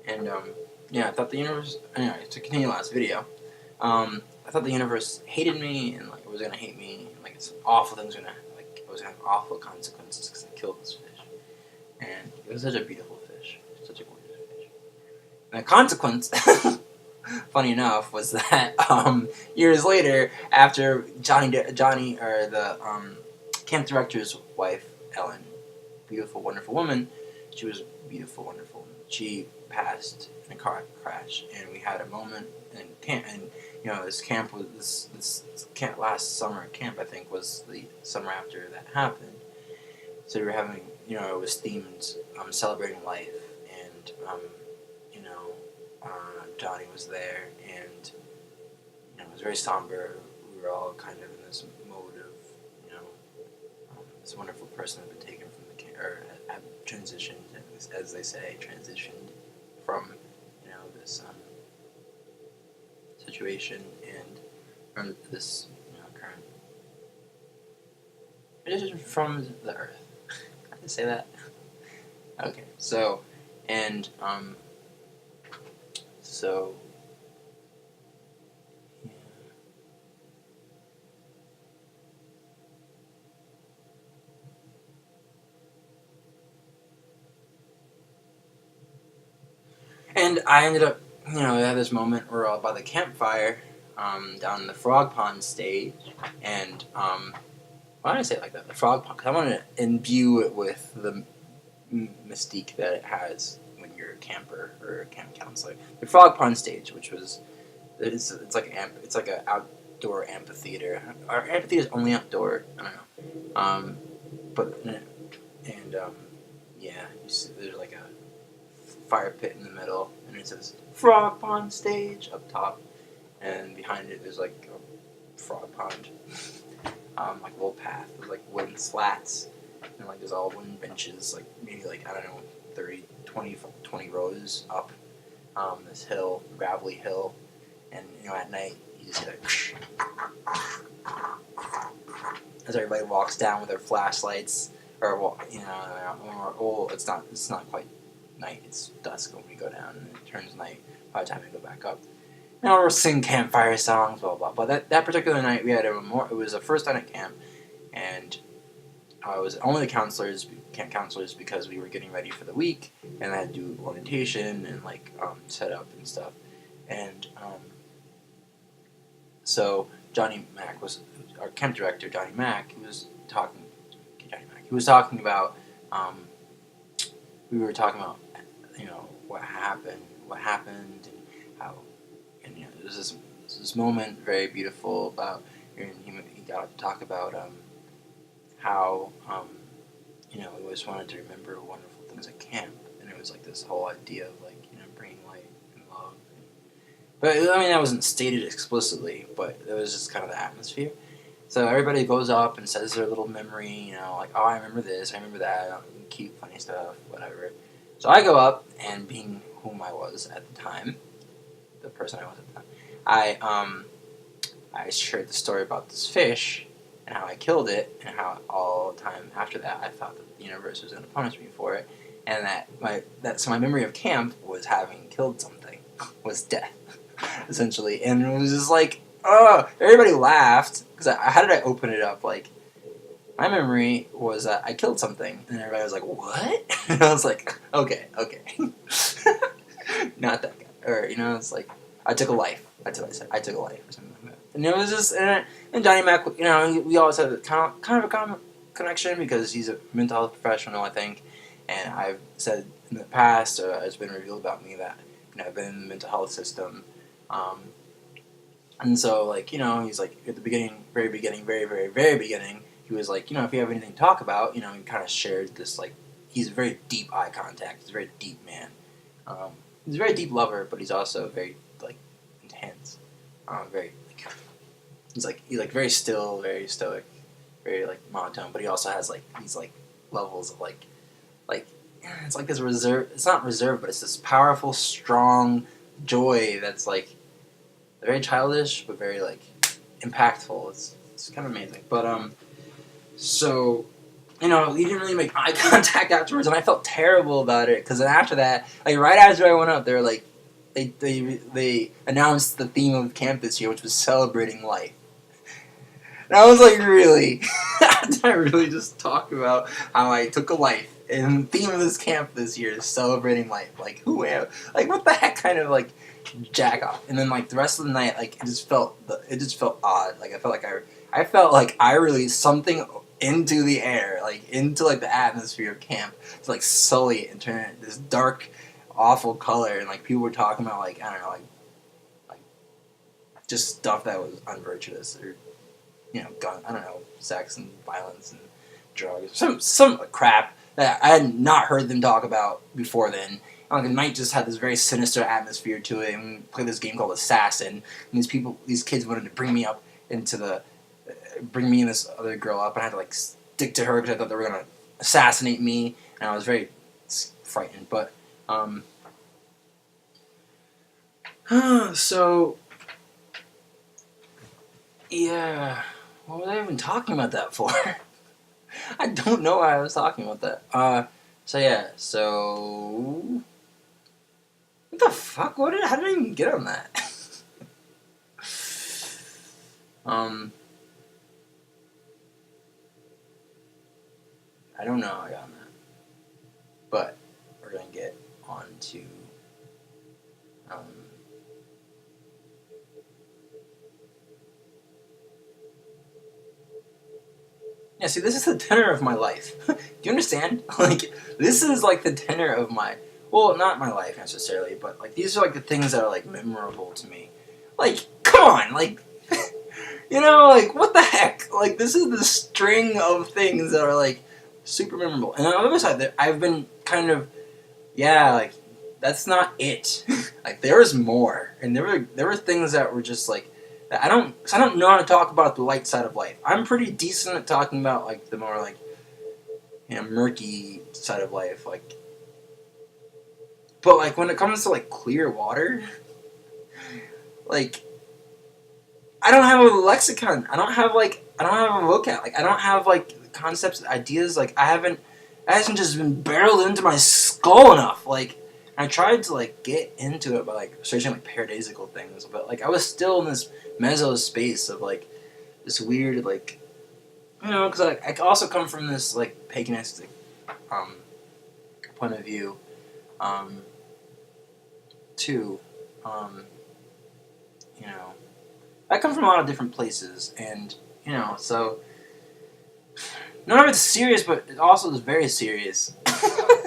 And yeah, I thought the universe. Anyway, to continue the last video, I thought the universe hated me and like it was gonna hate me. And, like it's awful things gonna like I was gonna have awful consequences because I killed this fish. And it was such a beautiful fish, such a gorgeous fish. And the consequence, funny enough, was that years later, after Johnny or the camp director's wife, Ellen, beautiful, wonderful woman, she was beautiful, wonderful. She passed in a car crash, and we had a moment in camp. And you know, this camp was this camp last summer. Camp, I think, was the summer after that happened. So we were having, you know, it was themed celebrating life, and you know, Johnny was there, and you know, it was very somber. We were all kind of in this mode of, you know, this wonderful person had been taken from the camp, or had transitioned, as they say, transitioned from, you know, this situation and from this, you know, current transition from the earth. Can I say that? Okay, so, and, so, yeah. And I ended up, you know, I had this moment where we're all by the campfire, down in the frog pond stage, and, why did I say it like that? The frog pond, because I wanted to imbue it with the mystique that it has when you're a camper or a camp counselor. The frog pond stage, which was it's like an outdoor amphitheater. Our amphitheater is only outdoor. I don't know, but and yeah, you see, there's like a fire pit in the middle, and it says frog pond stage up top, and behind it there's like a frog pond, like a little path with like wooden slats. And like there's all wooden benches, like maybe like, I don't know, 30, 20 rows up this hill, gravelly hill. And you know, at night you just hear like as everybody walks down with their flashlights, or you know, well, it's not quite night. It's dusk when we go down, and it turns night by the time we go back up. Now we're singing campfire songs, blah blah. But that particular night we had it was the first night at camp, and it was only the camp counselors, because we were getting ready for the week, and I had to do orientation and like set up and stuff. And so Johnny Mack was our camp director. Johnny Mack, he was talking. Johnny Mack, he was talking about. We were talking about, you know, what happened, and how, and you know, there was this moment, very beautiful, about, and he got to talk about how, you know, we always wanted to remember wonderful things at camp, and it was like this whole idea of like, you know, bringing light and love. But I mean, that wasn't stated explicitly, but it was just kind of the atmosphere. So everybody goes up and says their little memory, you know, like, oh, I remember this, I remember that, cute, funny stuff, whatever. So I go up, and being whom I was at the time, the person I was at the time, I shared the story about this fish, and how I killed it, and how all the time after that I thought that the universe was going to punish me for it, and so my memory of camp was having killed something, was death, essentially, and it was just like, oh, everybody laughed, because how did I open it up, like, my memory was that I killed something, and everybody was like, what? And I was like, okay, not that guy, or, you know, it's like, I took a life, that's what I said, I took a life, or something like that. And it was just, and Johnny Mac, you know, we always had kind of a common connection, because he's a mental health professional, I think, and I've said in the past, it's been revealed about me that, you know, I've been in the mental health system, and so, like, you know, he's like, at the beginning, very beginning, very, very, very beginning, he was like, you know, if you have anything to talk about, you know, he kind of shared this, like, he's a very deep eye contact, he's a very deep man, he's a very deep lover, but he's also very, like, intense, very, he's like very still, very stoic, very like monotone, but he also has like these like levels of like it's like this reserve. It's not reserve, but it's this powerful, strong joy that's like very childish, but very like impactful. It's kind of amazing. But so we didn't really make eye contact afterwards, and I felt terrible about it. Because then after that, like right after I went up, they were like, they announced the theme of camp this year, which was celebrating life. And I was like, really? Did I really just talk about how I took a life? And the theme of this camp this year is celebrating life. Like, who am? Like, what the heck kind of, like, jack off? And then, like, the rest of the night, like, it just felt odd. Like, I felt like I released something into the air, like, into, like, the atmosphere of camp to, like, sully it and turn it this dark, awful color. And, like, people were talking about, like, I don't know, like just stuff that was unvirtuous or, gun, I don't know, sex and violence and drugs. Some crap that I had not heard them talk about before then. Like, the night just had this very sinister atmosphere to it, and we played this game called Assassin, and these kids wanted to bring me and this other girl up, and I had to, like, stick to her because I thought they were going to assassinate me, and I was very frightened, but, so, yeah, what was I even talking about that for? I don't know why I was talking about that. So what the fuck? How did I even get on that? I don't know how I got on that. But we're gonna get on to yeah, see, this is the tenor of my life. Do you understand? Like, this is, like, the tenor of well, not my life, necessarily, but, like, these are, like, the things that are, like, memorable to me. Like, come on, like, like, what the heck? Like, this is the string of things that are, like, super memorable. And on the other side, I've been kind of, like, that's not it. Like, there was more. And there were things that were just, like, I don't know how to talk about the light side of life. I'm pretty decent at talking about, like, the more, like, murky side of life, like, but, like, when it comes to, like, clear water, like, I don't have a lexicon. I don't have a vocab. Like, I don't have, like, concepts, ideas. Like, it hasn't just been barreled into my skull enough. Like, I tried to, like, get into it by, like, searching, like, paradisical things, but, like, I was still in this meso space of, like, this weird, like, because I also come from this, like, paganistic point of view, too. I come from a lot of different places, and, so none of it's serious, but it also is very serious.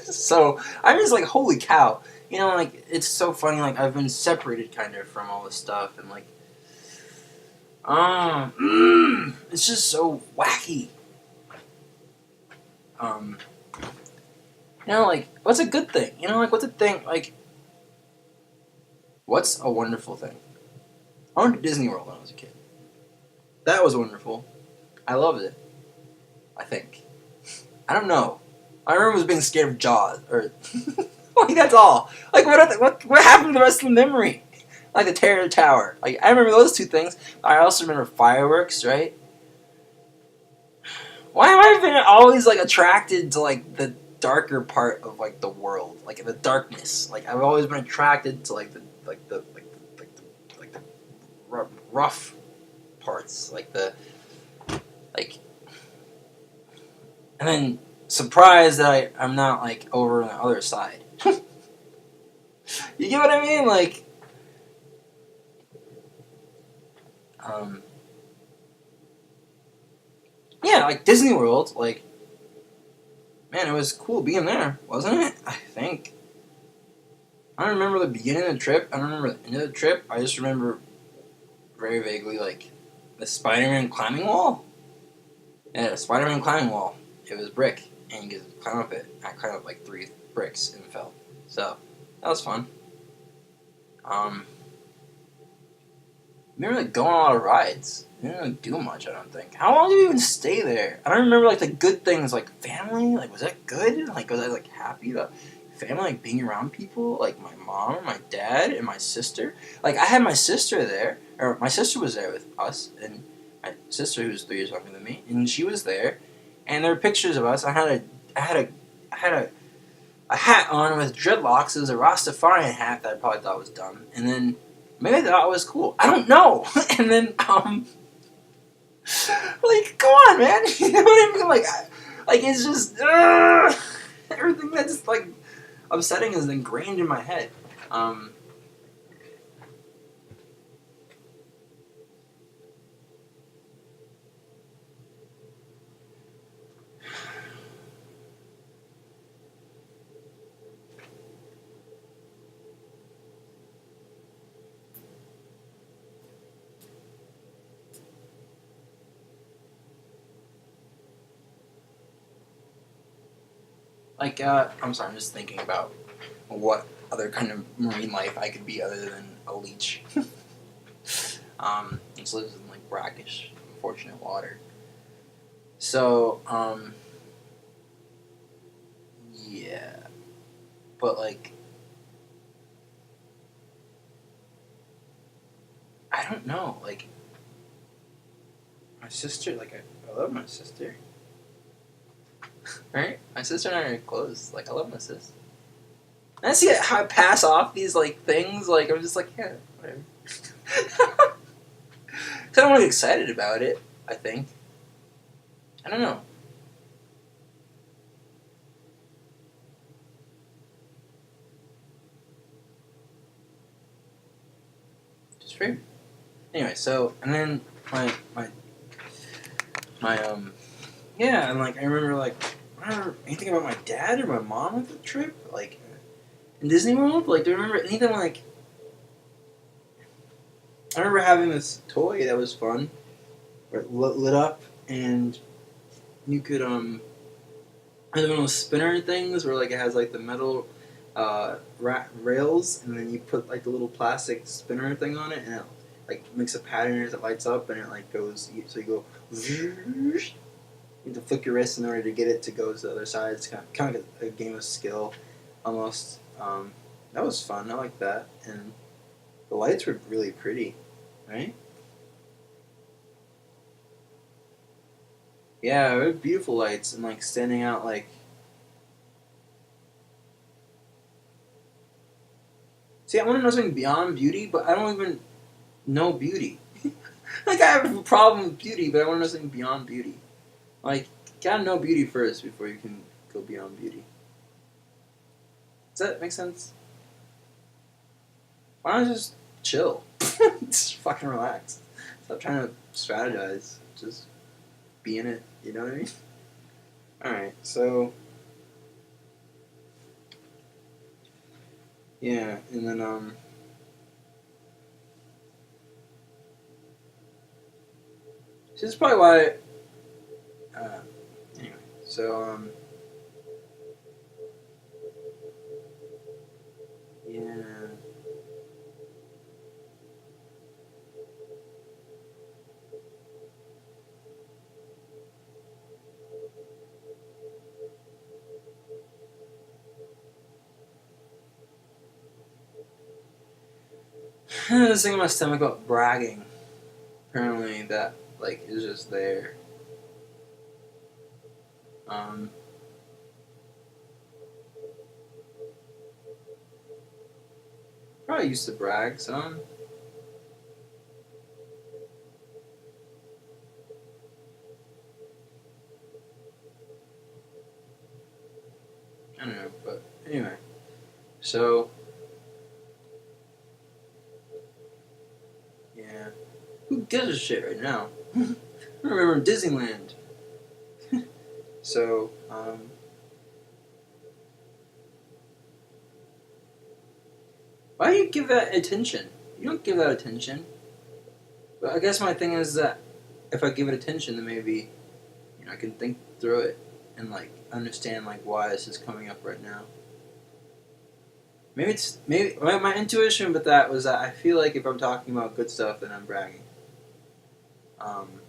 So I'm just like, holy cow. Like, it's so funny, like, I've been separated kind of from all this stuff, and, like, it's just so wacky. Like, what's a good thing? Like, what's a thing, like, what's a wonderful thing? I went to Disney World when I was a kid. That was wonderful. I loved it. I think. I don't know. I remember was being scared of Jaws, or like, that's all. Like, what happened to the rest of the memory? Like the Terror Tower. Like, I remember those two things. I also remember fireworks, right? Why have I been always, like, attracted to, like, the darker part of, like, the world, like, the darkness? Like, I've always been attracted to, like, the rough parts, and then surprised that I'm not, like, over on the other side. You get what I mean? Like, yeah, like, Disney World, like, man, it was cool being there, wasn't it? I think. I don't remember the beginning of the trip. I don't remember the end of the trip. I just remember very vaguely, like, the Spider-Man climbing wall. Yeah, the Spider-Man climbing wall. It was brick, and you could climb up it. I climbed up, like, 3 bricks and fell. So, that was fun. We didn't really go on a lot of rides. We didn't really do much, I don't think. How long did we even stay there? I don't remember, like, the good things, like, family. Like, was that good? Like, was I, like, happy about family, like, being around people? Like, my mom, and my dad, and my sister. Like, I had my sister there. Or, my sister was there with us. And my sister, who was 3 years younger than me. And she was there. and there were pictures of us. I had a hat on with dreadlocks. It was a Rastafarian hat that I probably thought was dumb, and then maybe I thought it was cool. I don't know. And then like, come on, man. You know what I mean? Like it's just everything that's like upsetting is ingrained in my head. Um, I'm sorry, I'm just thinking about what other kind of marine life I could be other than a leech. Which lives in like brackish, unfortunate water. So, yeah, but like, I don't know. Like, my sister, like, I love my sister, right? My sister and I are close. Like, I love my sister. And I see how I pass off these like things. Like, I'm just like, yeah, whatever. I don't want to get excited about it. I think. I don't know. Just weird. Anyway, so and then my yeah, and like I remember like I don't remember anything about my dad or my mom with the trip, like in Disney World. Like, do you remember anything like? I remember having this toy that was fun, where it lit up, and you could it was one of those spinner things where like it has like the metal rails, and then you put like the little plastic spinner thing on it, and it like makes a pattern as it lights up, and it like goes. So you go. You have to flick your wrist in order to get it to go to the other side. It's kind of like a game of skill, almost. That was fun. I like that, and the lights were really pretty, right? Yeah, they were beautiful lights, and like standing out like. See, I want to know something beyond beauty, but I don't even know beauty. Like I have a problem with beauty, but I want to know something beyond beauty. Like, you gotta know beauty first before you can go beyond beauty. Does that make sense? Why don't I just chill? Just fucking relax. Stop trying to strategize. Just be in it. You know what I mean? Alright, so. Yeah, and then, this is probably why. Uh, anyway, so, yeah. This thing in my stomach about bragging. Apparently, that, like, is just there. Um, Probably used to brag some. I don't know, but anyway. So, yeah. Who gives a shit right now? I remember Disneyland. So, why do you give that attention? You don't give that attention. But I guess my thing is that if I give it attention, then maybe I can think through it and like understand like why this is coming up right now. Maybe my intuition with that was that I feel like if I'm talking about good stuff, then I'm bragging. Um,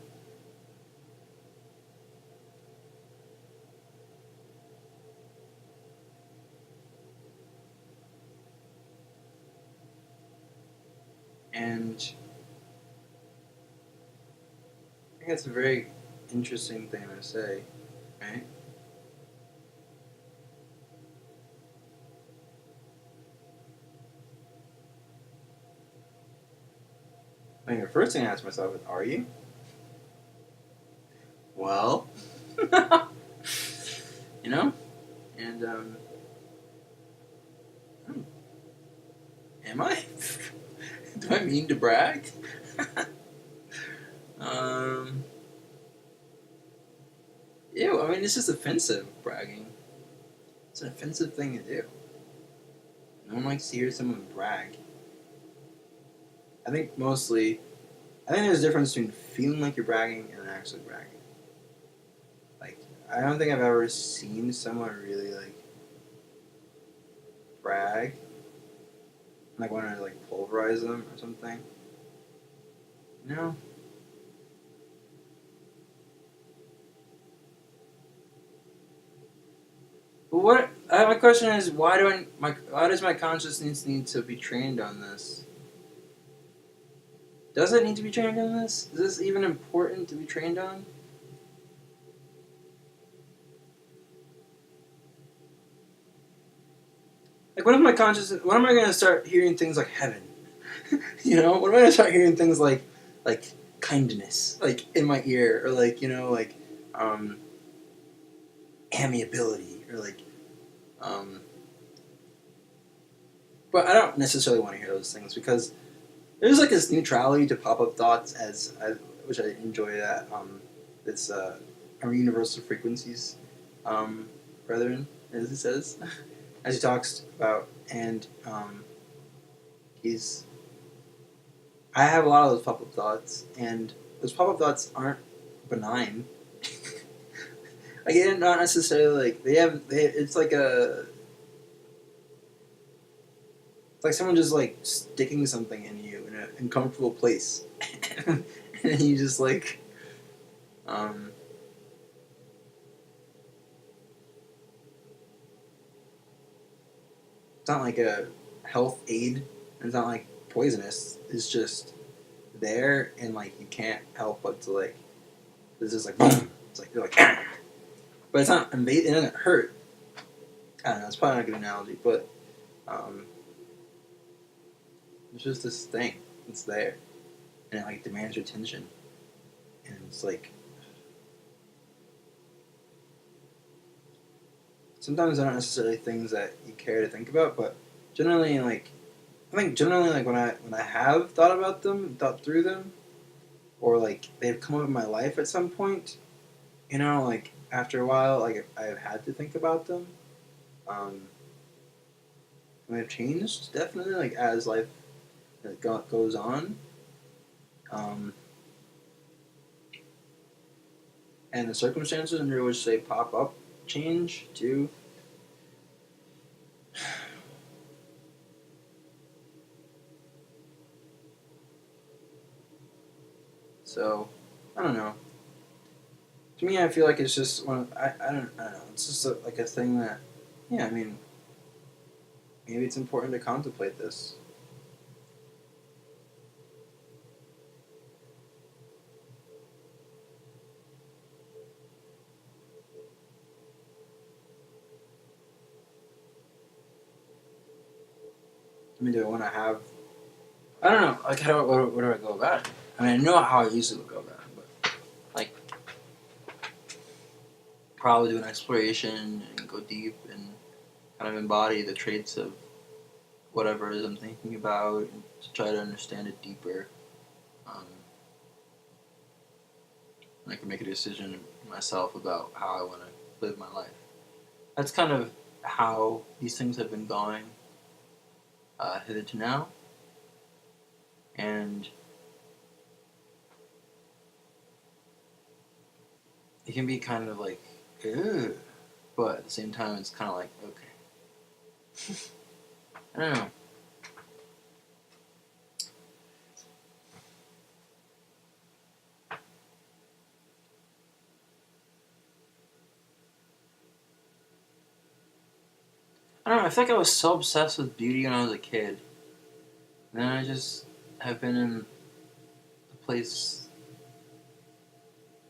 and I think that's a very interesting thing to say. Right? I mean, the first thing I ask myself is, are you? Well, you know? And, am I? Do I mean to brag? um, Ew, I mean, it's just offensive, bragging. It's an offensive thing to do. No one likes to hear someone brag. I think there's a difference between feeling like you're bragging and actually bragging. Like, I don't think I've ever seen someone really, like, brag. Like, want to, like, pulverize them or something. No. But my question is, why does my consciousness need to be trained on this? Does it need to be trained on this? Is this even important to be trained on? Like, when am I going to start hearing things like heaven? You know, when am I going to start hearing things like kindness, like in my ear, or like, um, amiability, or like, um, but I don't necessarily want to hear those things because there's like this neutrality to pop-up thoughts which I enjoy that, it's, our universal frequencies, brethren, as he says, as he talks about, and, he's I have a lot of those pop-up thoughts, and those pop-up thoughts aren't benign. Like, not necessarily like it's like someone just like sticking something in you in an uncomfortable place, and you just like, um, it's not like a health aid, and it's not like poisonous. It's just there, and like you can't help but to like, it's just like boom. It's like you're like, but it's not invasive. It doesn't hurt. I don't know. It's probably not a good analogy, but, um, it's just this thing. It's there, and it like demands your attention, and it's like sometimes they're not necessarily things that you care to think about, but generally, like I think generally, like when I have thought about them, thought through them, or like they've come up in my life at some point, like after a while, like I've had to think about them. Um, and they've changed definitely, like as life goes on. Um, and the circumstances under which they pop up change too. So, I don't know. To me, I feel like it's just I don't know. It's just like a thing that, yeah. I mean, maybe it's important to contemplate this. I mean, do I want to have? I don't know. Like, where do I go about it? I mean, I know how I usually would go about it, but like, probably do an exploration and go deep and kind of embody the traits of whatever it is I'm thinking about, and to try to understand it deeper. Um, and I can make a decision myself about how I want to live my life. That's kind of how these things have been going, hitherto now, and it can be kind of like, ugh, but at the same time, it's kind of like, okay. I don't know. I don't know. I feel like I was so obsessed with beauty when I was a kid. And then I just have been in the place.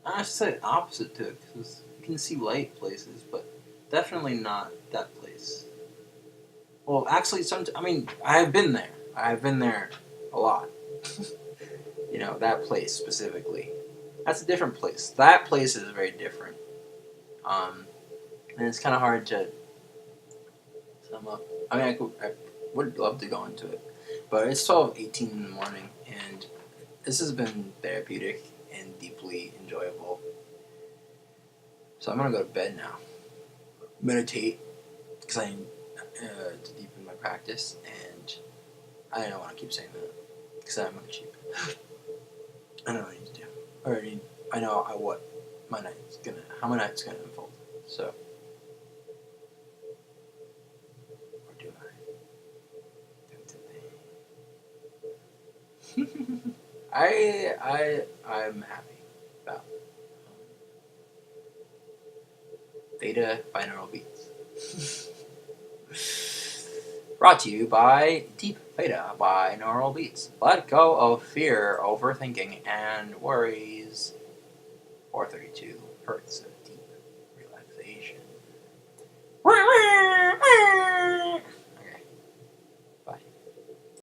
I should say opposite to it, because can see light places, but definitely not that place. Well, actually, I mean, I've been there. I've been there a lot. You know, that place specifically. That's a different place. That place is very different. Um, and it's kind of hard to sum up. I mean, I would love to go into it, but it's 12:18 in the morning, and this has been therapeutic and deeply enjoyable. So I'm gonna go to bed now. Meditate because I need to deepen my practice, and I don't want to keep saying that because I'm gonna cheap. I know what I need to do. I know what how my night's gonna unfold. So, or do I? I'm happy about Theta binaural beats. Brought to you by Deep Theta binaural beats. Let go of fear, overthinking, and worries. 432 hertz of deep